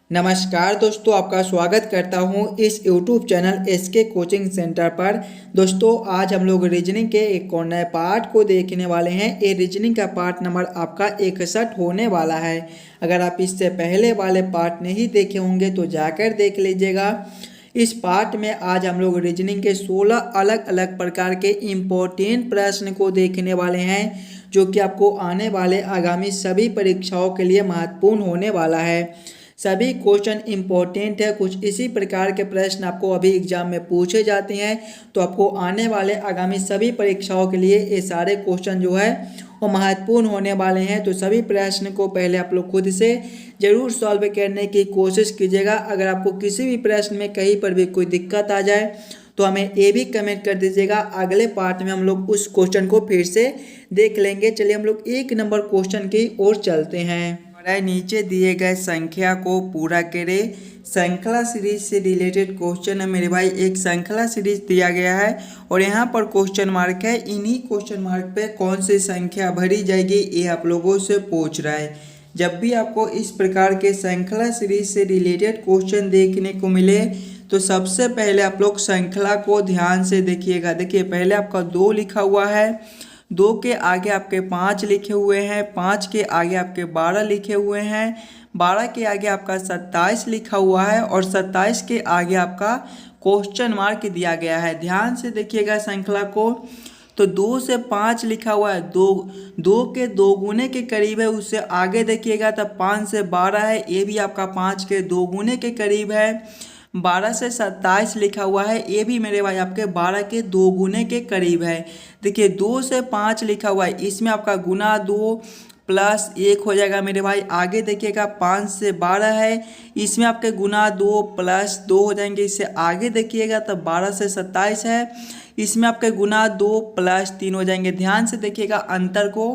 नमस्कार दोस्तों, आपका स्वागत करता हूं इस YouTube channel SK coaching centre पर। दोस्तों, आज हम लोग रीजनिंग के एक और नए पार्ट को देखने वाले हैं। ये रीजनिंग का पार्ट नंबर आपका 61 होने वाला है। अगर आप इससे पहले वाले पार्ट नहीं देखे होंगे तो जाकर देख लीजिएगा। इस पार्ट में आज हम लोग रीजनिंग के 16 अलग अलग प्रकार के इम्पोर्टेंट प्रश्न को देखने वाले हैं, जो कि आपको आने वाले आगामी सभी परीक्षाओं के लिए महत्वपूर्ण होने वाला है। सभी क्वेश्चन इम्पोर्टेंट है। कुछ इसी प्रकार के प्रश्न आपको अभी एग्जाम में पूछे जाते हैं, तो आपको आने वाले आगामी सभी परीक्षाओं के लिए ये सारे क्वेश्चन जो है वो महत्वपूर्ण होने वाले हैं। तो सभी प्रश्न को पहले आप लोग खुद से ज़रूर सॉल्व करने की कोशिश कीजिएगा। अगर आपको किसी भी प्रश्न में कहीं पर भी कोई दिक्कत आ जाए तो हमें ये भी कमेंट कर दीजिएगा। अगले पार्ट में हम लोग उस क्वेश्चन को फिर से देख लेंगे। चलिए हम लोग 1 नंबर क्वेश्चन की ओर चलते हैं। नीचे दिए गए संख्या को पूरा करें। श्रृंखला सीरीज से रिलेटेड क्वेश्चन है मेरे भाई। एक श्रृंखला सीरीज दिया गया है और यहाँ पर क्वेश्चन मार्क है। इन्हीं क्वेश्चन मार्क पे कौन सी संख्या भरी जाएगी ये आप लोगों से पूछ रहा है। जब भी आपको इस प्रकार के श्रृंखला सीरीज से रिलेटेड क्वेश्चन देखने को मिले तो सबसे पहले आप लोग श्रृंखला को ध्यान से देखिएगा। देखिए, पहले आपका 2 लिखा हुआ है, 2 के आगे आपके 5 लिखे हुए हैं, 5 के आगे आपके 12 लिखे हुए हैं, 12 के आगे आपका 27 लिखा हुआ है और 27 के आगे आपका क्वेश्चन मार्क दिया गया है। ध्यान से देखिएगा श्रृंखला को। तो 2 से 5 लिखा हुआ है, 2 के 2 गुने के करीब है। उससे आगे देखिएगा तब 5 से 12 है, ये भी आपका 5 के 2 गुने के करीब है। 12 से 27 लिखा हुआ है, ये भी मेरे भाई आपके 12 के 2 गुने के करीब है। देखिए, 2 से 5 लिखा हुआ है, इसमें आपका गुना 2 प्लस 1 हो जाएगा मेरे भाई। आगे देखिएगा 5 से 12 है, इसमें आपके गुना 2 प्लस 2 हो जाएंगे। इससे आगे देखिएगा तब 12 से 27 है, इसमें आपके गुना 2 प्लस 3 हो जाएंगे। ध्यान से देखिएगा अंतर को,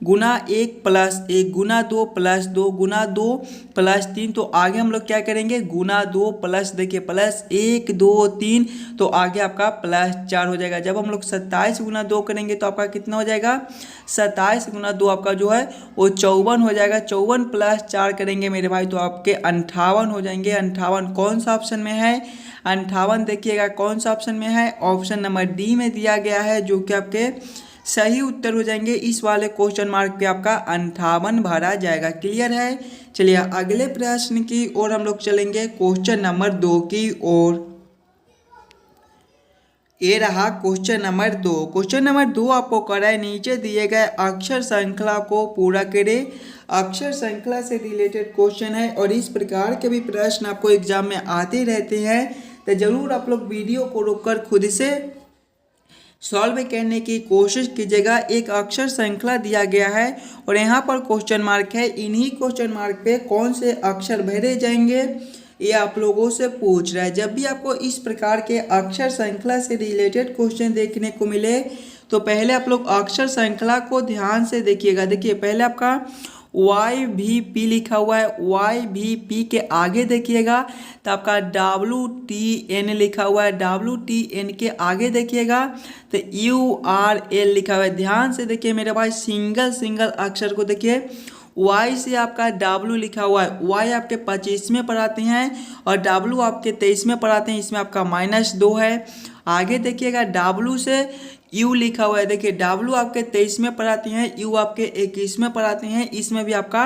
गुना 1 प्लस 1, गुना 2 प्लस 2, गुना 2 प्लस 3। तो आगे हम लोग क्या करेंगे, गुना 2 प्लस, देखिए प्लस 1 2 3, तो आगे आपका प्लस 4 हो जाएगा। जब हम लोग 27 गुना 2 करेंगे तो आपका कितना हो जाएगा, 27 गुना 2 आपका जो है वो 54 हो जाएगा। 54 प्लस 4 करेंगे मेरे भाई तो आपके 58 हो जाएंगे। 58 कौन सा ऑप्शन में है, 58 देखिएगा कौन सा ऑप्शन में है, ऑप्शन नंबर डी में दिया गया है, जो कि आपके सही उत्तर हो जाएंगे। इस वाले क्वेश्चन मार्क पे आपका 58 भरा जाएगा। क्लियर है। चलिए अगले प्रश्न की ओर हम लोग चलेंगे, क्वेश्चन नंबर 2 की ओर। ये रहा क्वेश्चन नंबर 2। क्वेश्चन नंबर 2 आपको करा है, नीचे दिए गए अक्षर श्रृंखला को पूरा करें। अक्षर श्रृंखला से रिलेटेड क्वेश्चन है और इस प्रकार के भी प्रश्न आपको एग्जाम में आते रहते हैं, तो जरूर आप लोग वीडियो को रोककर खुद से सॉल्व करने की कोशिश कीजिएगा। एक अक्षर श्रृंखला दिया गया है और यहाँ पर क्वेश्चन मार्क है। इन्हीं क्वेश्चन मार्क पे कौन से अक्षर भरे जाएंगे ये आप लोगों से पूछ रहा है। जब भी आपको इस प्रकार के अक्षर श्रृंखला से रिलेटेड क्वेश्चन देखने को मिले तो पहले आप लोग अक्षर श्रृंखला को ध्यान से देखिएगा। देखिए, पहले आपका YVP लिखा हुआ है, YVP के आगे देखिएगा तो आपका WTN लिखा हुआ है, WTN के आगे देखिएगा तो URL लिखा हुआ है। ध्यान से देखिए मेरे भाई, सिंगल अक्षर को देखिए। Y से आपका W लिखा हुआ है, Y आपके 25वें पर आते हैं और W आपके 23वें पर आते हैं, इसमें आपका -2 है। आगे देखिएगा W से U लिखा हुआ है, देखिए W आपके 23वें पर आते हैं, U आपके 21वें पर आते हैं, इसमें भी आपका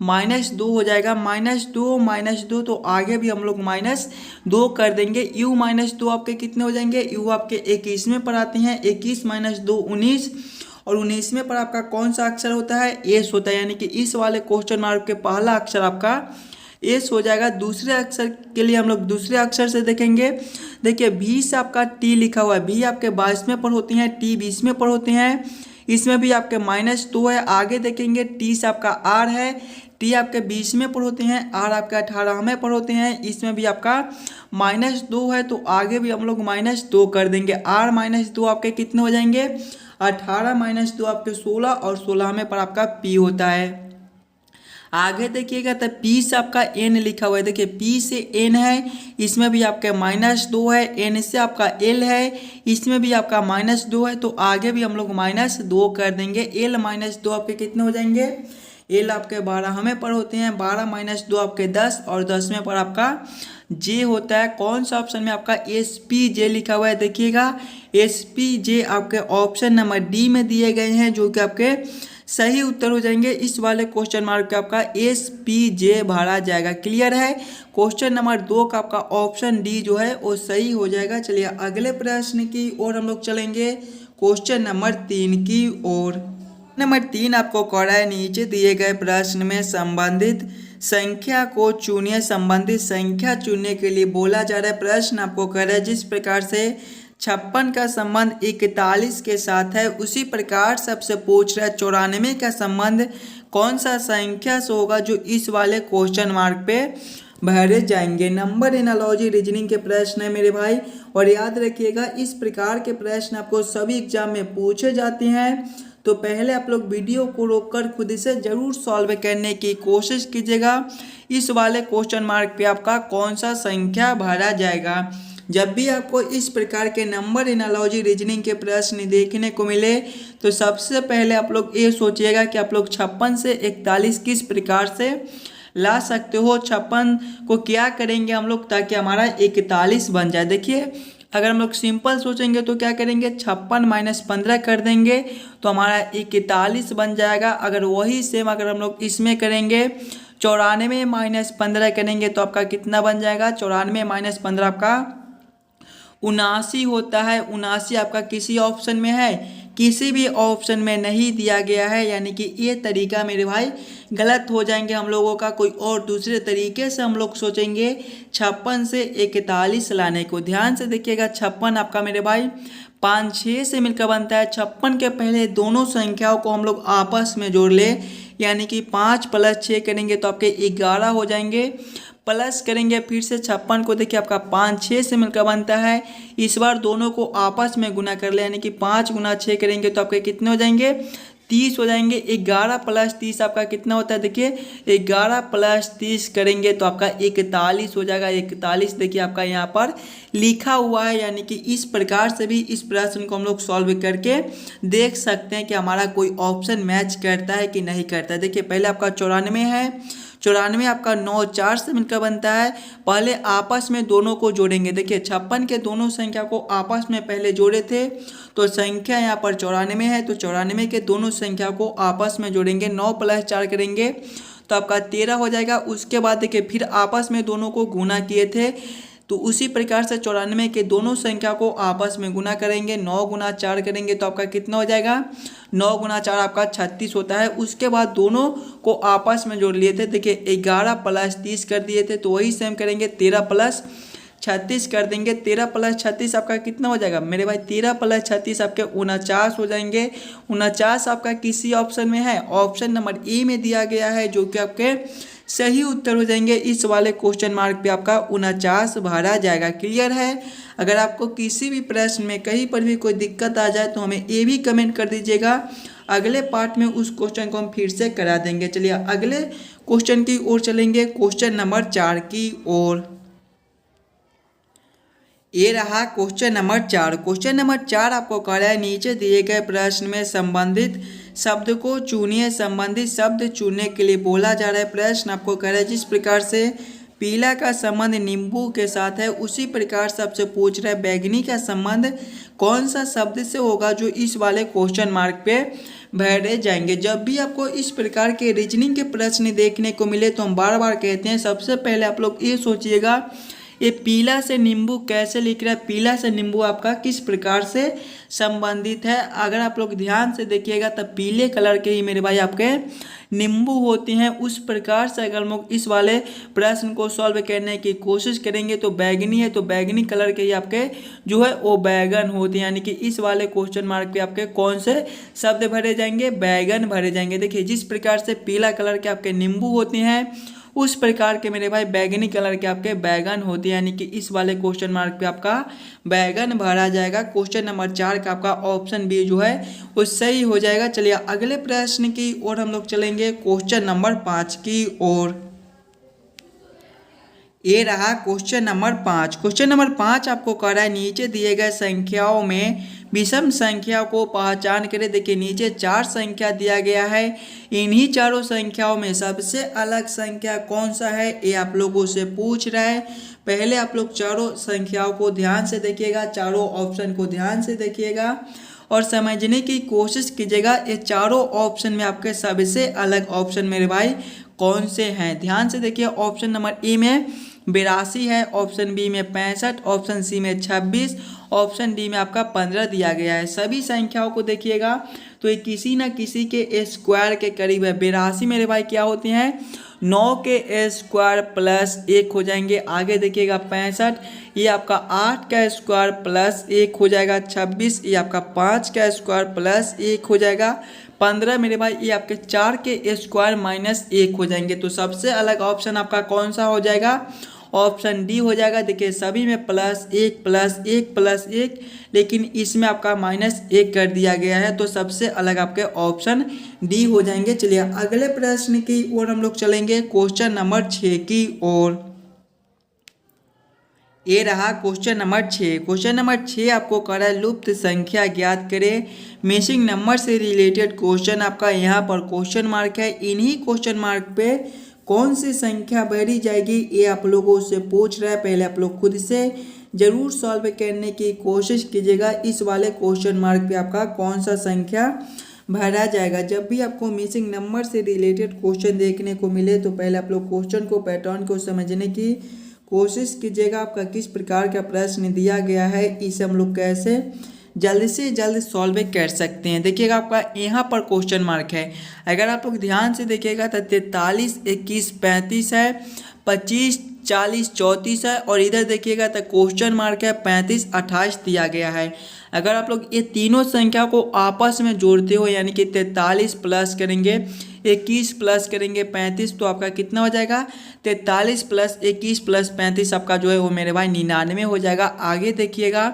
-2 हो जाएगा। -2 तो आगे भी हम लोग -2 कर देंगे। U -2 आपके कितने हो जाएंगे, U आपके 21वें पर आते हैं, 21 - 2 19 और 19वें पर आपका कौन सा अक्षर होता है, एस होता है। यानी कि इस वाले क्वेश्चन मार्क के पहला अक्षर आपका एस हो जाएगा। दूसरे अक्षर के लिए हम लोग दूसरे अक्षर से देखेंगे। देखिए, भी से आपका टी लिखा हुआ है, भी आपके 22वें पर होते हैं, टी 20वें पर होते हैं, इसमें भी आपके -2 है। आगे देखेंगे टी से आपका आर है, टी आपके 20वें पर होते हैं, आर आपके 18वें पर होते हैं, इसमें भी आपका -2 है। तो आगे भी हम लोग -2 कर देंगे। आर -2 आपके कितने हो जाएंगे, 18 - 2 आपके 16 और 16वें पर आपका पी होता है। आगे देखिएगा तो पी से आपका एन लिखा हुआ है। देखिए, पी से एन है, इसमें भी आपके -2 है। एन से आपका एल है, इसमें भी आपका -2 है। तो आगे भी हम लोग -2 कर देंगे। एल -2 आपके कितने हो जाएंगे, एल आपके 12 में पर होते हैं, 12 - 2 आपके 10 और 10वें पर आपका जे होता है। कौन सा ऑप्शन में आपका SPJ लिखा हुआ है देखिएगा, SPJ आपके ऑप्शन नंबर डी में दिए गए हैं, जो कि आपके सही उत्तर हो जाएंगे। इस वाले क्वेश्चन मार्क पे आपका SPJ भरा जाएगा। क्लियर है। क्वेश्चन नंबर 2 का आपका ऑप्शन डी जो है वो सही हो जाएगा। चलिए अगले प्रश्न की ओर हम लोग चलेंगे, क्वेश्चन नंबर 3 की ओर। नंबर 3 आपको कह रहा है नीचे दिए गए प्रश्न में संबंधित संख्या को चुनिए। संबंधित संख्या चुनने के लिए बोला जा रहा है। प्रश्न आपको कह रहा है जिस प्रकार से 56 का संबंध 41 के साथ है, उसी प्रकार सबसे पूछ रहा है 94 का संबंध कौन सा संख्या से होगा, जो इस वाले क्वेश्चन मार्क पे भरे जाएंगे। नंबर एनालॉजी रीजनिंग के प्रश्न है मेरे भाई, और याद रखिएगा इस प्रकार के प्रश्न आपको सभी एग्जाम में पूछे जाते हैं। तो पहले आप लोग वीडियो को रोककर खुद से जरूर सॉल्व करने की कोशिश कीजिएगा। इस वाले क्वेश्चन मार्क पे आपका कौन सा संख्या भरा जाएगा। जब भी आपको इस प्रकार के नंबर एनालॉजी रीजनिंग के प्रश्न देखने को मिले तो सबसे पहले आप लोग ये सोचिएगा कि आप लोग 56 से 41 किस प्रकार से ला सकते हो। 56 को क्या करेंगे हम लोग ताकि हमारा 41 बन जाए। देखिए अगर हम लोग सिंपल सोचेंगे तो क्या करेंगे, 56 - 15 कर देंगे तो हमारा 41 बन जाएगा। अगर वही सेम अगर हम लोग इसमें करेंगे 94 - 15 करेंगे तो आपका कितना बन जाएगा, 94 - 15 आपका 79 होता है। 79 आपका किसी ऑप्शन में है, किसी भी ऑप्शन में नहीं दिया गया है, यानी कि ये तरीका मेरे भाई गलत हो जाएंगे हम लोगों का। कोई और दूसरे तरीके से हम लोग सोचेंगे 56 से 41 लाने को। ध्यान से देखिएगा 56 आपका मेरे भाई 5 6 से मिलकर बनता है। 56 के पहले दोनों संख्याओं को हम लोग आपस में जोड़ ले, यानी कि 5 + 6 करेंगे तो आपके 11 हो जाएंगे। प्लस करेंगे फिर से 56 को, देखिए आपका 5 6 से मिलकर बनता है। इस बार दोनों को आपस में गुना कर ले, यानी कि 5 × 6 करेंगे तो आपके कितने हो जाएंगे, 30 हो जाएंगे। 11 + 30 आपका कितना होता है, देखिए 11 + 30 करेंगे तो आपका 41 हो जाएगा। 41 देखिए आपका यहाँ पर लिखा हुआ है, यानी कि इस प्रकार से भी इस प्रश्न को हम लोग सॉल्व करके देख सकते हैं कि हमारा कोई ऑप्शन मैच करता है कि नहीं करता है। देखिए पहले आपका 94 है, 94 आपका 9 4 से मिलकर बनता है। पहले आपस में दोनों को जोड़ेंगे। देखिए 56 के दोनों संख्या को आपस में पहले जोड़े थे तो संख्या यहाँ पर 94 है, तो 94 के दोनों संख्या को आपस में जोड़ेंगे। 9 + 4 करेंगे तो आपका 13 हो जाएगा। उसके बाद देखिए फिर आपस में दोनों को गुना किए थे, तो उसी प्रकार से 94 के दोनों संख्या को आपस में गुना करेंगे। 9 × 4 करेंगे तो आपका कितना हो जाएगा, 9 × 4 आपका 36 होता है। उसके बाद दोनों को आपस में जोड़ लिए थे, देखिए 11 + 30 कर दिए थे, तो वही सेम करेंगे 13 + 36 कर देंगे। 13 + 36 आपका कितना हो जाएगा मेरे भाई, 13 + 36 आपके 49 हो जाएंगे। 49 आपका किसी ऑप्शन में है, ऑप्शन नंबर ए में दिया गया है, जो कि आपके सही उत्तर हो जाएंगे। इस वाले क्वेश्चन मार्क पे आपका 49 भरा जाएगा। क्लियर है। अगर आपको किसी भी प्रश्न में कहीं पर भी कोई दिक्कत आ जाए तो हमें ये भी कमेंट कर दीजिएगा, अगले पार्ट में उस क्वेश्चन को हम फिर से करा देंगे। चलिए अगले क्वेश्चन की ओर चलेंगे, क्वेश्चन नंबर 4 की ओर। ये रहा क्वेश्चन नंबर 4। क्वेश्चन नंबर 4 आपको कह रहा है नीचे दिए गए प्रश्न में संबंधित शब्द को चुनिए। संबंधित शब्द चुनने के लिए बोला जा रहा है। प्रश्न आपको कह रहा है जिस प्रकार से पीला का संबंध नींबू के साथ है, उसी प्रकार से आपसे पूछ रहा है बैगनी का संबंध कौन सा शब्द से होगा, जो इस वाले क्वेश्चन मार्क पे भरे जाएंगे। जब भी आपको इस प्रकार के रीजनिंग के प्रश्न देखने को मिले तो हम बार बार कहते हैं सबसे पहले आप लोग ये सोचिएगा ये पीला से नींबू कैसे लिख रहा है, पीला से नींबू आपका किस प्रकार से संबंधित है। अगर आप लोग ध्यान से देखिएगा तब पीले कलर के ही मेरे भाई आपके नींबू होते हैं। उस प्रकार से अगर हम लोग इस वाले प्रश्न को सॉल्व करने की कोशिश करेंगे तो बैगनी है, तो बैगनी कलर के ही आपके जो है वो बैगन होते हैं, यानी कि इस वाले क्वेश्चन मार्क पे आपके कौन से शब्द भरे जाएंगे, बैगन भरे जाएंगे। देखिए जिस प्रकार से पीला कलर के आपके नींबू होते हैं उस प्रकार के मेरे भाई बैगनी कलर के आपके बैगन होते हैं, यानी कि इस वाले क्वेश्चन मार्क पे आपका बैगन भरा जाएगा। क्वेश्चन नंबर 4 का आपका ऑप्शन बी जो है वो सही हो जाएगा। चलिए अगले प्रश्न की ओर हम लोग चलेंगे, क्वेश्चन नंबर 5 की ओर। ये रहा क्वेश्चन नंबर 5। क्वेश्चन नंबर 5 आपको कह रहा है नीचे दिए गए संख्याओं में विषम संख्या को पहचान करें। देखिए नीचे 4 संख्या दिया गया है, इन्हीं चारों संख्याओं में सबसे अलग संख्या कौन सा है ये आप लोगों से पूछ रहा है। पहले आप लोग चारों संख्याओं को ध्यान से देखिएगा, चारों ऑप्शन को ध्यान से देखिएगा और समझने की कोशिश कीजिएगा ये चारों ऑप्शन में आपके सबसे अलग ऑप्शन मेरे भाई कौन से हैं। ध्यान से देखिए, ऑप्शन नंबर ए में 82 है, ऑप्शन बी में 65, ऑप्शन सी में 26, ऑप्शन डी में आपका 15 दिया गया है। सभी संख्याओं को देखिएगा तो ये किसी न किसी के स्क्वायर के करीब है। 82 मेरे भाई क्या होते हैं, 9 के स्क्वायर प्लस 1 हो जाएंगे। आगे देखिएगा 65 ये आपका 8 का स्क्वायर प्लस 1 हो जाएगा। 26 ये आपका 5 का स्क्वायर प्लस 1 हो जाएगा। 15 मेरे भाई ये आपके 4 के स्क्वायर माइनस 1 हो जाएंगे। तो सबसे अलग ऑप्शन आपका कौन सा हो जाएगा, ऑप्शन डी हो जाएगा। देखिए सभी में +1 +1 +1, लेकिन इसमें आपका -1 कर दिया गया है, तो सबसे अलग आपके ऑप्शन डी हो जाएंगे। चलिए अगले प्रश्न की ओर हम लोग चलेंगे, क्वेश्चन नंबर 6 की ओर। ये रहा क्वेश्चन नंबर 6। क्वेश्चन नंबर 6 आपको कर रहा है लुप्त संख्या ज्ञात करें। मिसिंग नंबर से रिलेटेड क्वेश्चन आपका यहाँ पर क्वेश्चन मार्क है। इन्हीं क्वेश्चन मार्क पे कौन सी संख्या भरी जाएगी ये आप लोगों से पूछ रहा है। पहले आप लोग खुद से जरूर सॉल्व करने की कोशिश कीजिएगा, इस वाले क्वेश्चन मार्क पे आपका कौन सा संख्या भरा जाएगा। जब भी आपको मिसिंग नंबर से रिलेटेड क्वेश्चन देखने को मिले तो पहले आप लोग क्वेश्चन को, पैटर्न को समझने की कोशिश कीजिएगा। आपका किस प्रकार का प्रश्न दिया गया है, इसे हम लोग कैसे जल्द से जल्द सॉल्व कर सकते हैं। देखिएगा आपका यहाँ पर क्वेश्चन मार्क है, अगर आप लोग ध्यान से देखिएगा तो 43 21 35 है, 25 40 34 है, और इधर देखिएगा तो क्वेश्चन मार्क है 35 28 दिया गया है। अगर आप लोग ये तीनों संख्या को आपस में जोड़ते हो, यानी कि 43 प्लस करेंगे 21 प्लस करेंगे 35, तो आपका कितना हो जाएगा, 43 + 21 + 35 आपका जो है वो मेरे भाई 99 हो जाएगा। आगे देखिएगा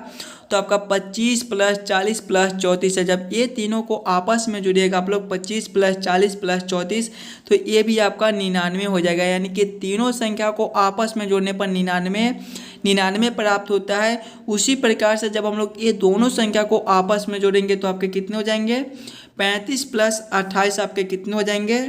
तो आपका 25 + 40 + 34 है। जब ये तीनों को आपस में जोड़िएगा आप लोग 25 + 40 + 34, तो ये भी आपका 99 हो जाएगा। यानी कि तीनों संख्या को आपस में जोड़ने पर 99 प्राप्त होता है। उसी प्रकार से जब हम लोग ये दोनों संख्या को आपस में जोड़ेंगे तो आपके कितने हो जाएंगे, 35 + 28 आपके कितने हो जाएंगे,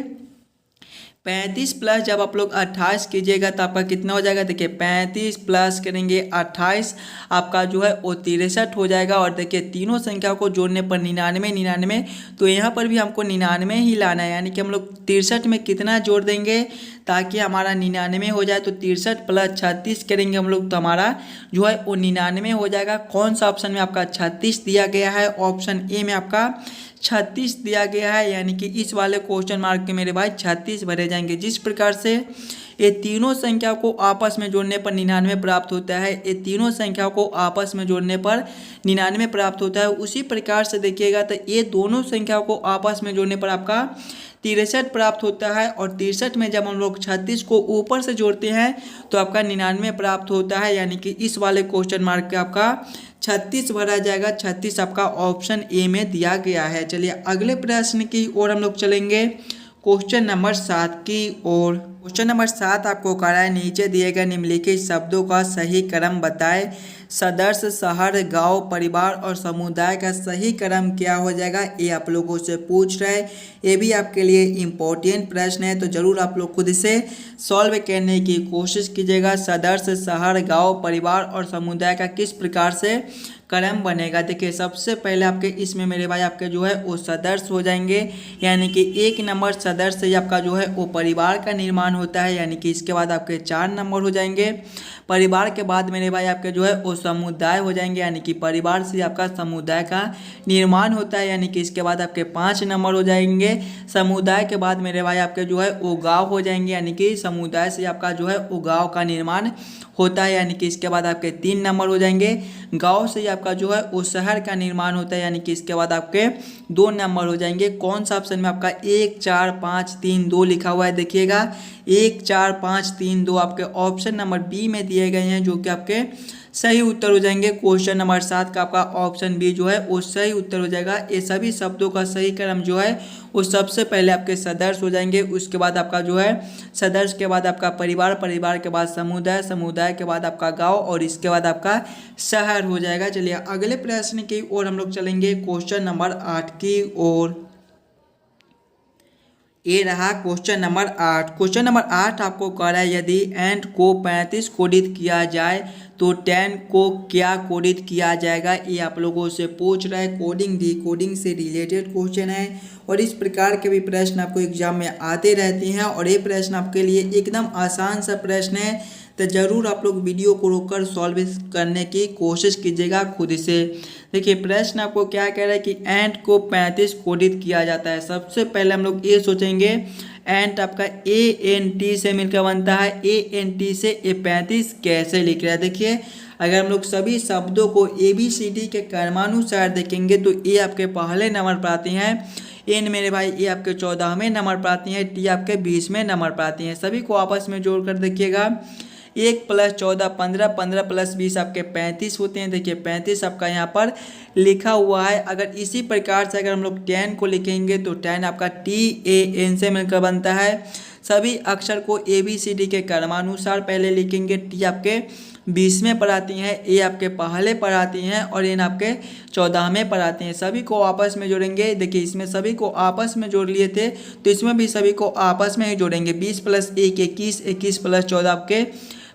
35 प्लस जब आप लोग 28 कीजिएगा तो आपका कितना हो जाएगा, देखिए 35 प्लस करेंगे 28 आपका जो है वो 63 हो जाएगा। और देखिए तीनों संख्या को जोड़ने पर 99, तो यहाँ पर भी हमको 99 ही लाना है। यानी कि हम लोग 63 में कितना जोड़ देंगे ताकि हमारा 99 हो जाए, तो 63 + 36 करेंगे हम लोग तो हमारा जो है वो 99 हो जाएगा। कौन सा ऑप्शन में आपका 36 दिया गया है, ऑप्शन ए में आपका 36 दिया गया है। यानी कि इस वाले क्वेश्चन मार्क के मेरे भाई 36 भरे जाएंगे। जिस प्रकार से ये तीनों संख्या को आपस में जोड़ने पर 99 प्राप्त होता है, ये तीनों संख्या को आपस में जोड़ने पर 99 प्राप्त होता है, उसी प्रकार से देखिएगा तो ये दोनों संख्या को आपस में जोड़ने पर आपका 63 प्राप्त होता है। और 63 में जब हम लोग 36 को ऊपर से जोड़ते हैं तो आपका 99 प्राप्त होता है। यानी कि इस वाले क्वेश्चन मार्क पे आपका 36 भरा जाएगा। 36 आपका ऑप्शन ए में दिया गया है। चलिए अगले प्रश्न की ओर हम लोग चलेंगे, क्वेश्चन नंबर 7 की ओर। क्वेश्चन नंबर 7 आपको कह रहा है नीचे दिए गए निम्नलिखित शब्दों का सही क्रम बताएं। सदस्य, शहर, गांव, परिवार और समुदाय का सही क्रम क्या हो जाएगा, ये आप लोगों से पूछ रहे हैं। ये भी आपके लिए इम्पोर्टेंट प्रश्न है, तो ज़रूर आप लोग खुद से सॉल्व करने की कोशिश कीजिएगा। सदस्य, शहर, गांव, परिवार और समुदाय का किस प्रकार से क्रम बनेगा। देखिए सबसे पहले आपके इसमें मेरे भाई आपके जो है वो सदस्य हो जाएंगे। यानी कि 1 नंबर सदस्य से आपका जो है वो परिवार का निर्माण होता है। यानी कि इसके बाद आपके 4 नंबर हो जाएंगे। परिवार के बाद मेरे भाई आपके जो है वो समुदाय हो जाएंगे। यानी कि परिवार से आपका समुदाय का निर्माण होता है। यानी कि इसके बाद आपके 5 नंबर हो जाएंगे। समुदाय के बाद मेरे भाई आपके जो है वो गाँव हो जाएंगे। यानी कि समुदाय से आपका जो है वो गाँव का निर्माण होता है। यानी कि इसके बाद आपके 3 नंबर हो जाएंगे। गांव से आपका जो है वो शहर का निर्माण होता है। यानी कि इसके बाद आपके 2 नंबर हो जाएंगे। कौन सा ऑप्शन में आपका 1 4 5 3 2 लिखा हुआ है, देखिएगा 1 4 5 3 2 आपके ऑप्शन नंबर बी में दिए गए हैं, जो कि आपके सही उत्तर हो जाएंगे। क्वेश्चन नंबर 7 का आपका ऑप्शन बी जो है वो सही उत्तर हो जाएगा। ये सभी शब्दों का सही क्रम जो है वो सबसे पहले आपके सदस्य हो जाएंगे, उसके बाद आपका जो है सदस्य के बाद आपका परिवार, परिवार के बाद समुदाय, समुदाय के बाद आपका गांव और इसके बाद आपका शहर हो जाएगा। चलिए अगले प्रश्न की ओर हम लोग चलेंगे, क्वेश्चन नंबर 8 की ओर। ये रहा क्वेश्चन नंबर 8। क्वेश्चन नंबर 8 आपको कह रहा है यदि एंट को 35 कोडित किया जाए तो 10 को क्या कोडित किया जाएगा। ये आप लोगों से पूछ रहा है। कोडिंग डी कोडिंग से रिलेटेड क्वेश्चन है और इस प्रकार के भी प्रश्न आपको एग्जाम में आते रहते हैं और ये प्रश्न आपके लिए एकदम आसान सा प्रश्न है, तो ज़रूर आप लोग वीडियो को रोककर सॉल्व करने की कोशिश कीजिएगा खुद से। देखिए प्रश्न आपको क्या कह रहा है कि एंट को 35 कोडित किया जाता है। सबसे पहले हम लोग ये सोचेंगे एंट आपका ANT से मिलकर बनता है। ANT से ये 35 कैसे लिख रहा है। देखिए अगर हम लोग सभी शब्दों को ABCD के क्रमानुसार देखेंगे तो ए आपके पहले नंबर पर आती हैं, एन मेरे भाई ये आपके 14वें नंबर पर आती हैं, टी आपके 20वें नंबर पर आती हैं। सभी को आपस में जोड़कर देखिएगा 1 + 14 15, 15 + 20 आपके 35 होते हैं। देखिए 35 आपका यहाँ पर लिखा हुआ है। अगर इसी प्रकार से अगर हम लोग 10 को लिखेंगे तो 10 आपका TAN से मिलकर बनता है। सभी अक्षर को ABCD के क्रमानुसार पहले लिखेंगे। टी आपके 20वें पर आती हैं, ए आपके पहले पर आती हैं और एन आपके 14वें पर आती हैं। सभी को आपस में जोड़ेंगे। देखिए इसमें सभी को आपस में जोड़ लिए थे तो इसमें भी सभी को आपस में ही जोड़ेंगे। 20 + 1 21, 21 + 14 आपके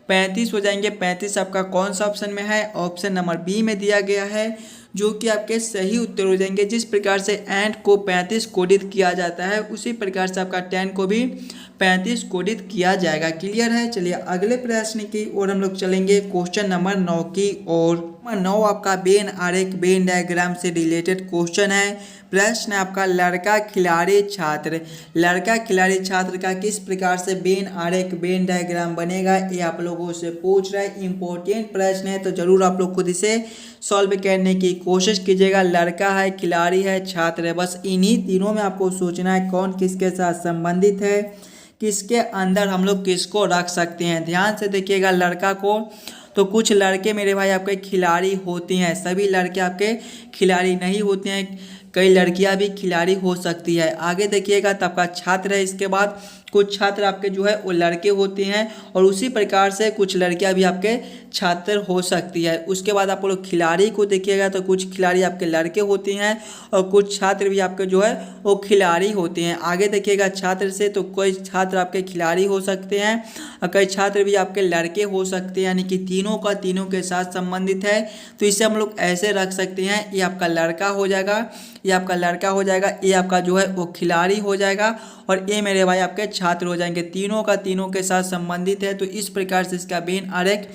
35 हो जाएंगे। 35 आपका कौन सा ऑप्शन में है, ऑप्शन नंबर बी में दिया गया है, जो कि आपके सही उत्तर हो जाएंगे। जिस प्रकार से एंट को 35 कोडित किया जाता है उसी प्रकार से आपका 10 को भी 35 कोडित किया जाएगा। क्लियर है। चलिए अगले प्रश्न की ओर हम लोग चलेंगे, क्वेश्चन नंबर 9 की ओर। 9 आपका वेन आरेख वेन डायग्राम से रिलेटेड क्वेश्चन है। प्रश्न आपका लड़का खिलाड़ी छात्र, लड़का खिलाड़ी छात्र का किस प्रकार से वेन आरेख वेन डायग्राम बनेगा, ये आप लोगों से पूछ रहा है। इंपॉर्टेंट प्रश्न है तो जरूर आप लोग खुद इसे सॉल्व करने की कोशिश कीजिएगा। लड़का है, खिलाड़ी है, छात्र है, बस इन्हीं तीनों में आपको सोचना है कौन किसके साथ संबंधित है, किसके अंदर हम लोग किसको रख सकते हैं। ध्यान से देखिएगा लड़का को, तो कुछ लड़के मेरे भाई आपके खिलाड़ी होती हैं, सभी लड़के आपके खिलाड़ी नहीं होते हैं, कई लड़कियां भी खिलाड़ी हो सकती है। आगे देखिएगा तो आपका छात्र है, इसके बाद कुछ छात्र आपके जो है वो लड़के होते हैं और उसी प्रकार से कुछ लड़कियां भी आपके छात्र हो सकती है। उसके बाद आप लोग खिलाड़ी को देखिएगा तो कुछ खिलाड़ी आपके लड़के होते हैं और कुछ छात्र भी आपके जो है वो खिलाड़ी होते हैं। आगे देखिएगा छात्र से तो कोई छात्र आपके खिलाड़ी हो सकते हैं और कई छात्र भी आपके लड़के हो सकते हैं, यानी कि तीनों का तीनों के साथ संबंधित है। तो इसे हम लोग ऐसे रख सकते हैं, ये आपका लड़का हो जाएगा, ये आपका लड़का हो जाएगा, ये आपका जो है वो खिलाड़ी हो जाएगा और ये मेरे भाई आपके छात्र हो जाएंगे। तीनों का तीनों के साथ संबंधित है। तो इस प्रकार से इसका वेन आरेख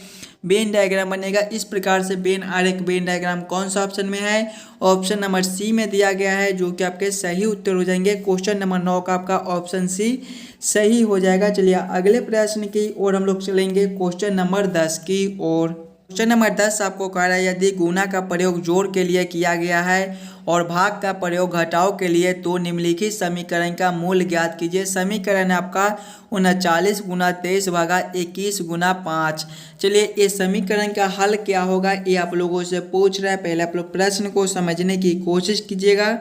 वेन डायग्राम बनेगा। इस प्रकार से वेन आरेख वेन डायग्राम कौन सा ऑप्शन में है, ऑप्शन नंबर सी में दिया गया है, जो कि आपके सही उत्तर हो जाएंगे। क्वेश्चन नंबर 9 का आपका ऑप्शन सी सही हो जाएगा। चलिए अगले प्रश्न की ओर हम लोग चलेंगे, क्वेश्चन नंबर 10 की ओर। क्वेश्चन नंबर 10 आपको कह रहा है यदि गुणा का प्रयोग जोड़ के लिए किया गया है और भाग का प्रयोग घटाव के लिए तो निम्नलिखित समीकरण का मूल ज्ञात कीजिए। समीकरण आपका 39 × 23 / 21 × 5। चलिए ये समीकरण का हल क्या होगा ये आप लोगों से पूछ रहा है। पहले आप लोग प्रश्न को समझने की कोशिश कीजिएगा।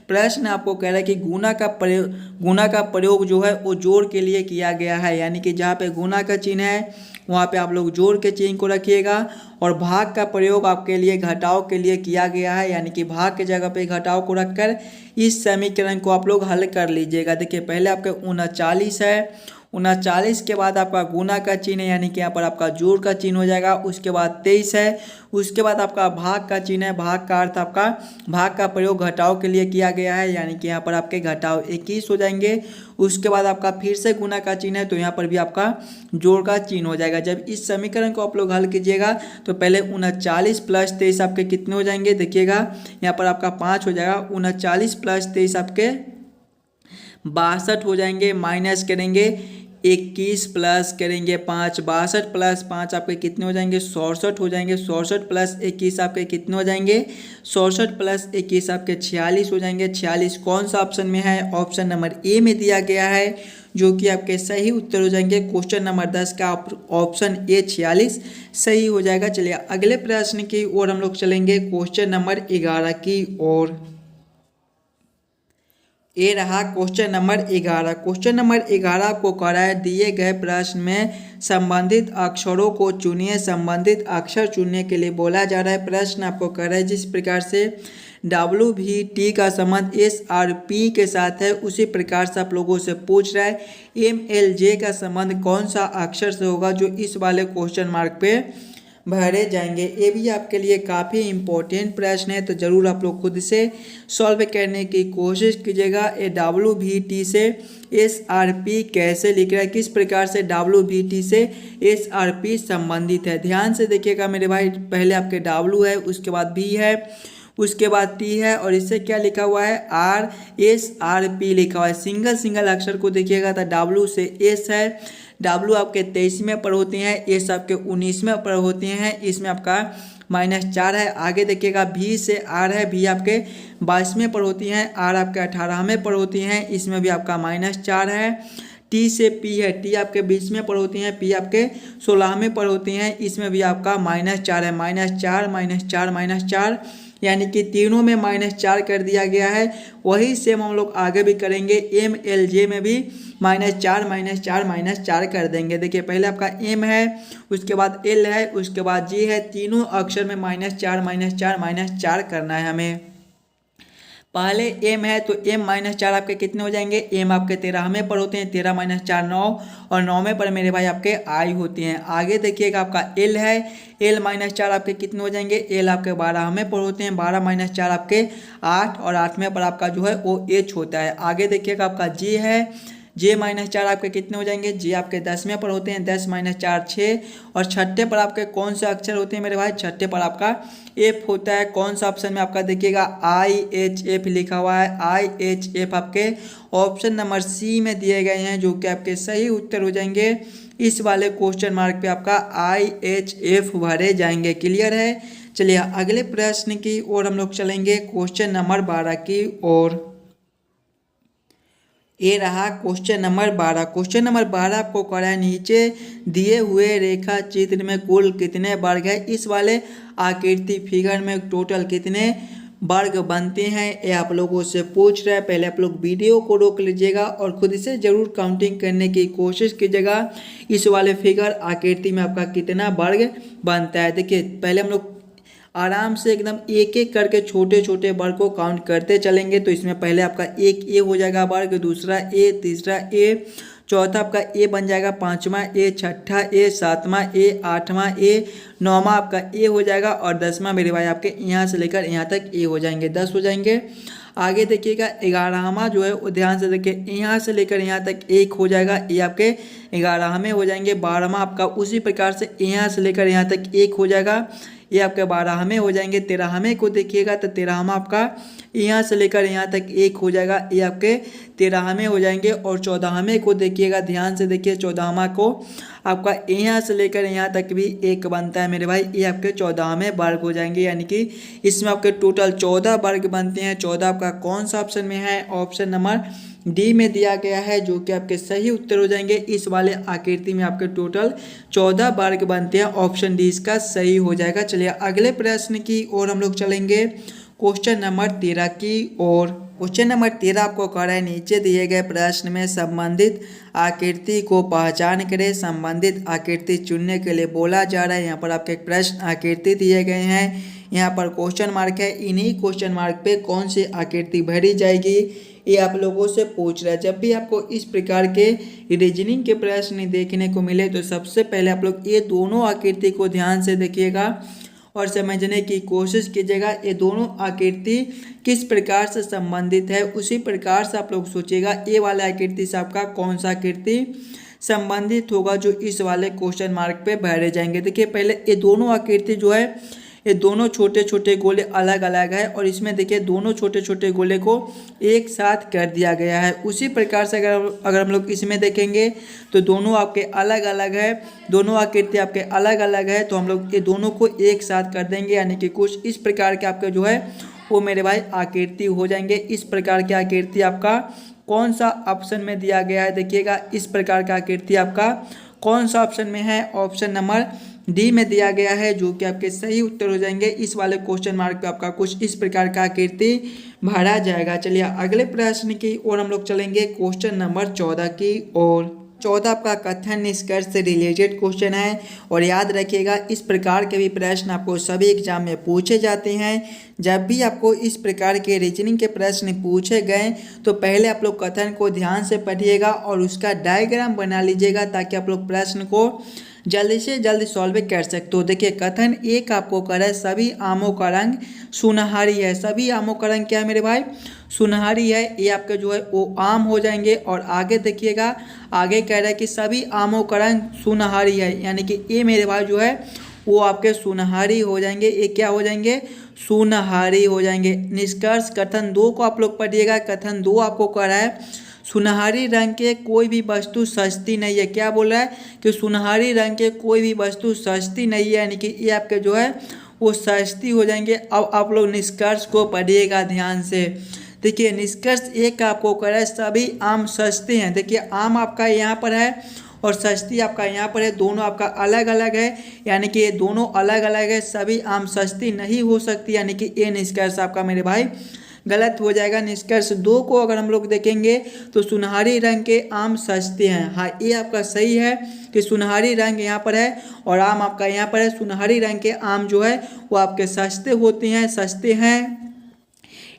प्रश्न आपको कह रहा है कि गुणा का प्रयोग जो है वो जोड़ के लिए किया गया है, यानी कि जहाँ पे गुणा का चिन्ह है वहाँ पे आप लोग जोड़ के चिन्ह को रखिएगा और भाग का प्रयोग आपके लिए घटाव के लिए किया गया है, यानी कि भाग के जगह पे घटाव को रखकर इस समीकरण को आप लोग हल कर लीजिएगा। देखिए पहले आपके 39 है, 39 के बाद आपका गुना का चिन्ह है, यानी कि यहाँ पर आपका जोड़ का चिन्ह हो जाएगा। उसके बाद 23 है, उसके बाद आपका भाग का चिन्ह है, भाग का अर्थ आपका भाग का प्रयोग घटाव के लिए किया गया है, यानी कि यहाँ पर आपके घटाव 21 हो जाएंगे। उसके बाद आपका फिर से गुना का चिन्ह है तो यहाँ पर भी आपका जोड़ का चिन्ह हो जाएगा। जब इस समीकरण को आप लोग हल कीजिएगा तो पहले 39 + 23 आपके कितने हो जाएंगे, देखिएगा यहाँ पर आपका 5 हो जाएगा। 39 + 23 आपके 62 हो जाएंगे। माइनस करेंगे 21 प्लस करेंगे 5 62 प्लस 5 आपके कितने हो जाएंगे 67 हो जाएंगे। 67 प्लस 21 आपके कितने हो जाएंगे 67 प्लस 21 आपके 46 हो जाएंगे। 46 कौन सा ऑप्शन में है, ऑप्शन नंबर ए में दिया गया है, जो कि आपके सही उत्तर हो जाएंगे। क्वेश्चन नंबर 10 का ऑप्शन ए 46 सही हो जाएगा। चलिए अगले प्रश्न की ओर हम लोग चलेंगे, क्वेश्चन नंबर 11 की ओर। ये रहा क्वेश्चन नंबर 11। क्वेश्चन नंबर 11 आपको कह रहा है दिए गए प्रश्न में संबंधित अक्षरों को चुनिए। संबंधित अक्षर चुनने के लिए बोला जा रहा है। प्रश्न आपको कह रहा है जिस प्रकार से WVT का संबंध SRP के साथ है, उसी प्रकार से आप लोगों से पूछ रहा है MLJ का संबंध कौन सा अक्षर से होगा, जो इस वाले क्वेश्चन मार्क पे भरे जाएंगे। ये भी आपके लिए काफ़ी इम्पोर्टेंट प्रश्न है, तो ज़रूर आप लोग खुद से सॉल्व करने की कोशिश कीजिएगा। ये WVT से SRP कैसे लिख रहा है, किस प्रकार से WVT से SRP संबंधित है, ध्यान से देखिएगा मेरे भाई। पहले आपके W है, उसके बाद V है, उसके बाद T है, और इससे क्या लिखा हुआ है RSRP लिखा हुआ है। सिंगल सिंगल अक्षर को देखिएगा तो W से S है, W आपके 23वें पर होते हैं, S आपके 19वें पर होते हैं, इसमें आपका -4 है। आगे देखिएगा V से R है, V आपके 22वें पर होती हैं, R आपके 18वें पर होती हैं, इसमें भी आपका -4 है। T से P है, T आपके 20वें पर होती हैं, P आपके 16वें पर होती हैं, इसमें भी आपका -4 है। -4 यानी कि तीनों में -4 कर दिया गया है। वही सेम हम लोग आगे भी करेंगे, MLJ में भी -4 कर देंगे। देखिए पहले आपका M है, उसके बाद L है, उसके बाद J है, तीनों अक्षर में -4 करना है हमें। पहले M है तो M -4 आपके कितने हो जाएंगे, M आपके 13वें पर होते हैं, 13 - 4 9, और 9वें पर मेरे भाई आपके I होते हैं। आगे देखिएगा आपका L है, L -4 आपके कितने हो जाएंगे, L आपके 12वें पर होते हैं, 12 - 4 आपके 8, और 8वें पर आपका जो है वो H होता है। आगे देखिएगा आपका J है, J -4 आपके कितने हो जाएंगे, J आपके 10वें पर होते हैं, 10 - 4 6, और छठे पर आपके कौन से अक्षर होते हैं मेरे भाई, छठे पर आपका F होता है। कौन सा ऑप्शन में आपका देखिएगा IHF लिखा हुआ है, IHF आपके ऑप्शन नंबर C में दिए गए हैं, जो कि आपके सही उत्तर हो जाएंगे। इस वाले क्वेश्चन मार्क पे आपका IHF भरे जाएंगे। क्लियर है। चलिए अगले प्रश्न की ओर हम लोग चलेंगे, क्वेश्चन नंबर 12 की ओर। ये रहा क्वेश्चन नंबर 12। क्वेश्चन नंबर 12 आपको कह रहा है नीचे दिए हुए रेखा चित्र में कुल कितने वर्ग है, इस वाले आकृति फिगर में टोटल कितने वर्ग बनते हैं, ये आप लोगों से पूछ रहा है। पहले आप लोग वीडियो को रोक लीजिएगा और खुद से जरूर काउंटिंग करने की कोशिश कीजिएगा, इस वाले फिगर आकृति में आपका कितना वर्ग बनता है। देखिए पहले हम लोग आराम से एकदम एक एक करके छोटे छोटे वर्ग को काउंट करते चलेंगे। तो इसमें पहले आपका एक ए हो जाएगा वर्ग, दूसरा ए, तीसरा ए, चौथा आपका ए बन जाएगा, पांचवा ए, छठा ए, सातवां ए, आठवां ए, नौवां आपका ए हो जाएगा, और 10वां मेरे भाई आपके यहाँ से लेकर यहाँ तक ए हो जाएंगे, 10 हो जाएंगे। आगे देखिएगा 11वां जो है वो ध्यान से देखिए, यहाँ से लेकर यहाँ तक 1 हो जाएगा, ये आपके 11वें हो जाएंगे। 12वां आपका उसी प्रकार से यहाँ से लेकर यहाँ तक 1 हो जाएगा, ये आपके 12वें हो जाएंगे। 13वें को देखिएगा तो 13वां आपका यहाँ से लेकर यहाँ तक 1 हो जाएगा, ये आपके 13वें हो जाएंगे। और 14वें को देखिएगा, ध्यान से देखिए, 14वां को आपका यहाँ से लेकर यहाँ तक भी 1 बनता है मेरे भाई, ये आपके 14वें वर्ग हो जाएंगे। यानी कि इसमें आपके टोटल 14 वर्ग बनते हैं। 14 आपका कौन सा ऑप्शन में है, ऑप्शन नंबर डी में दिया गया है, जो कि आपके सही उत्तर हो जाएंगे। इस वाले आकृति में आपके टोटल 14 वर्ग बनते हैं, ऑप्शन डी इसका सही हो जाएगा। चलिए अगले प्रश्न की ओर हम लोग चलेंगे, क्वेश्चन नंबर 13 की ओर। क्वेश्चन नंबर 13 आपको कह रहा है नीचे दिए गए प्रश्न में संबंधित आकृति को पहचान करें। संबंधित आकृति चुनने के लिए बोला जा रहा है। यहाँ पर आपके प्रश्न आकृति दिए गए हैं, यहाँ पर क्वेश्चन मार्क है, इन्हीं क्वेश्चन मार्क पे कौन सी आकृति भरी जाएगी ये आप लोगों से पूछ रहा है। जब भी आपको इस प्रकार के रीजनिंग के प्रश्न देखने को मिले तो सबसे पहले आप लोग ये दोनों आकृति को ध्यान से देखिएगा और समझने की कोशिश कीजिएगा, ये दोनों आकृति किस प्रकार से संबंधित है। उसी प्रकार से आप लोग सोचिएगा ये वाला आकृति से आपका कौन सा आकृति संबंधित होगा, जो इस वाले क्वेश्चन मार्क पे भरे जाएंगे। देखिए पहले ये दोनों आकृति जो है ये दोनों छोटे छोटे गोले अलग अलग है और इसमें देखिए दोनों छोटे छोटे गोले को एक साथ कर दिया गया है। उसी प्रकार से अगर हम लोग इसमें देखेंगे तो दोनों आपके अलग अलग है, दोनों आकृति आपके अलग अलग है, तो हम लोग ये दोनों को एक साथ कर देंगे, यानी कि कुछ इस प्रकार के आपके जो है वो मेरे भाई आकृति हो जाएंगे। इस प्रकार की आकृति आपका कौन सा ऑप्शन में दिया गया है, देखिएगा इस प्रकार का आकृति आपका कौन सा ऑप्शन में है, ऑप्शन नंबर डी में दिया गया है, जो कि आपके सही उत्तर हो जाएंगे। इस वाले क्वेश्चन मार्क पे आपका कुछ इस प्रकार का आकृति भरा जाएगा। चलिए अगले प्रश्न की ओर हम लोग चलेंगे, क्वेश्चन नंबर 14 की ओर। 14 आपका कथन निष्कर्ष से रिलेटेड क्वेश्चन है और याद रखिएगा इस प्रकार के भी प्रश्न आपको सभी एग्जाम में पूछे जाते हैं। जब भी आपको इस प्रकार के रीजनिंग के प्रश्न पूछे गए तो पहले आप लोग कथन को ध्यान से पढ़िएगा और उसका डायग्राम बना लीजिएगा, ताकि आप लोग प्रश्न को जल्दी से जल्दी सॉल्व कर सकते हो। देखिए कथन एक आपको कर है, सभी आमों का रंग सुनहरी है। सभी आमों का रंग क्या है मेरे भाई, सुनहरी है। ये आपके जो है वो आम हो जाएंगे। और आगे देखिएगा, आगे कह रहा है कि सभी आमों का रंग सुनहरी है, यानी कि ये मेरे भाई जो है वो आपके सुनहरी हो जाएंगे। ये क्या हो जाएंगे, सुनहरी हो जाएंगे। निष्कर्ष कथन 2 को आप लोग पढ़िएगा। कथन 2 आपको कह रहा है सुनहरी रंग के कोई भी वस्तु सस्ती नहीं है। क्या बोल रहा है कि सुनहरी रंग के कोई भी वस्तु सस्ती नहीं है, यानी कि ये आपके जो है वो सस्ती हो जाएंगे। अब आप लोग निष्कर्ष को पढ़िएगा ध्यान से। देखिए निष्कर्ष एक आपको कह रहा है सभी आम सस्ते हैं। देखिए आम आपका यहाँ पर है और सस्ती आपका यहाँ पर है, दोनों आपका अलग अलग है, यानी कि ये दोनों अलग अलग है। सभी आम सस्ती नहीं हो सकती, यानी कि ये निष्कर्ष आपका मेरे भाई गलत हो जाएगा। निष्कर्ष 2 को अगर हम लोग देखेंगे तो सुनहरी रंग के आम सस्ते हैं। हाँ ये आपका सही है कि सुनहरी रंग यहाँ पर है और आम आपका यहाँ पर है। सुनहरी रंग के आम जो है वो आपके सस्ते होते हैं, सस्ते हैं,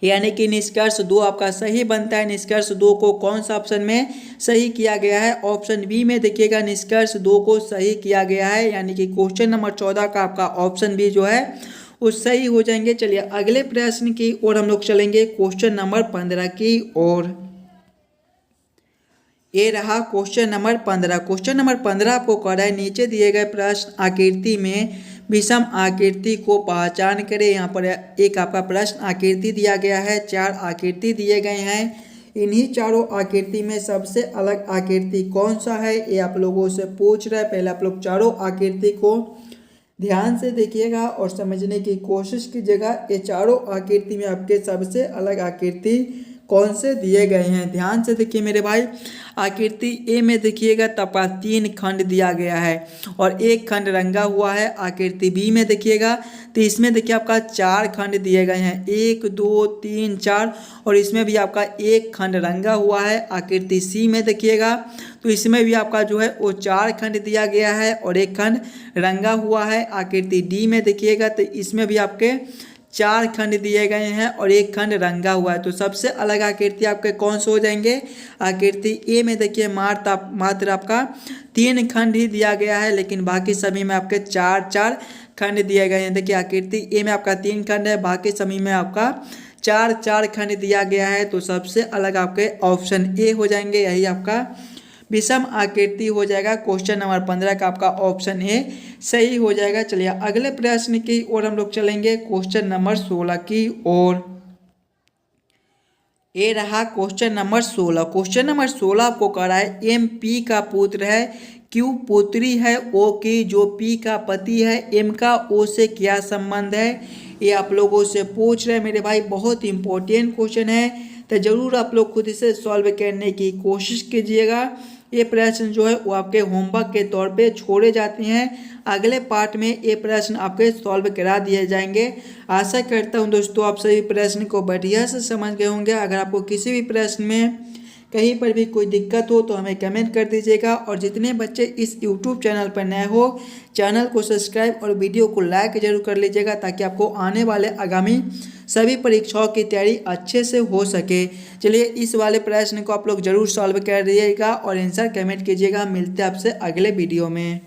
यानी कि निष्कर्ष 2 आपका सही बनता है। निष्कर्ष 2 को कौन सा ऑप्शन में सही किया गया है, ऑप्शन बी में देखिएगा निष्कर्ष 2 को सही किया गया है, यानी कि क्वेश्चन नंबर 14 का आपका ऑप्शन बी जो है वो सही हो जाएंगे। चलिए अगले प्रश्न की ओर हम लोग चलेंगे, क्वेश्चन नंबर 15 की ओर। ये रहा क्वेश्चन नंबर 15। क्वेश्चन नंबर 15 आपको कह रहा है नीचे दिए गए प्रश्न आकृति में विषम आकृति को पहचान करें। यहाँ पर एक आपका प्रश्न आकृति दिया गया है, 4 आकृति दिए गए हैं। इन्हीं चारों आकृति में सबसे अलग आकृति कौन सा है, ये आप लोगों से पूछ रहा है। पहले आप लोग चारों आकृति को ध्यान से देखिएगा और समझने की कोशिश कीजिएगा। ये चारों आकृति में आपके सबसे अलग आकृति कौन से दिए गए हैं, ध्यान से देखिए मेरे भाई। आकृति ए में देखिएगा तब 3 खंड दिया गया है और 1 खंड रंगा हुआ है। आकृति बी में देखिएगा तो इसमें देखिए आपका 4 खंड दिए गए हैं, 1 2 3 4, और इसमें भी आपका 1 खंड रंगा हुआ है। आकृति सी में देखिएगा तो इसमें भी आपका जो है वो 4 खंड दिया गया है और 1 खंड रंगा हुआ है। आकृति डी में देखिएगा तो इसमें भी आपके 4 खंड दिए गए हैं और 1 खंड रंगा हुआ है। तो सबसे अलग आकृति आपके कौन से हो जाएंगे, आकृति ए में देखिए मात्र आपका 3 खंड ही दिया गया है, लेकिन बाकी सभी में आपके 4 खंड दिए गए हैं। देखिए आकृति ए में आपका 3 खंड है, बाकी सभी में आपका 4 खंड दिया गया है। तो सबसे अलग आपके ऑप्शन ए हो जाएंगे, यही आपका विषम आकृति हो जाएगा। क्वेश्चन नंबर 15 का आपका ऑप्शन ए सही हो जाएगा। चलिए अगले प्रश्न की ओर हम लोग चलेंगे, क्वेश्चन नंबर 16 की ओर। ये रहा क्वेश्चन नंबर 16। क्वेश्चन नंबर 16 आपको कह रहा है एम पी का पुत्र है, क्यू पुत्री है, ओ की जो पी का पति है, एम का ओ से क्या संबंध है, ये आप लोगों से पूछ रहे हैं मेरे भाई। बहुत इंपॉर्टेंट क्वेश्चन है, तो ज़रूर आप लोग खुद इसे सॉल्व करने की कोशिश कीजिएगा। ये प्रश्न जो है वो आपके होमवर्क के तौर पे छोड़े जाते हैं। अगले पार्ट में ये प्रश्न आपके सॉल्व करा दिए जाएंगे। आशा करता हूँ दोस्तों आप सभी प्रश्न को बढ़िया से समझ गए होंगे। अगर आपको किसी भी प्रश्न में कहीं पर भी कोई दिक्कत हो तो हमें कमेंट कर दीजिएगा। और जितने बच्चे इस यूट्यूब चैनल पर नए हो चैनल को सब्सक्राइब और वीडियो को लाइक जरूर कर लीजिएगा, ताकि आपको आने वाले आगामी सभी परीक्षाओं की तैयारी अच्छे से हो सके। चलिए इस वाले प्रश्न को आप लोग जरूर सॉल्व कर दीजिएगा और आंसर कमेंट कीजिएगा। मिलते हैं आपसे अगले वीडियो में।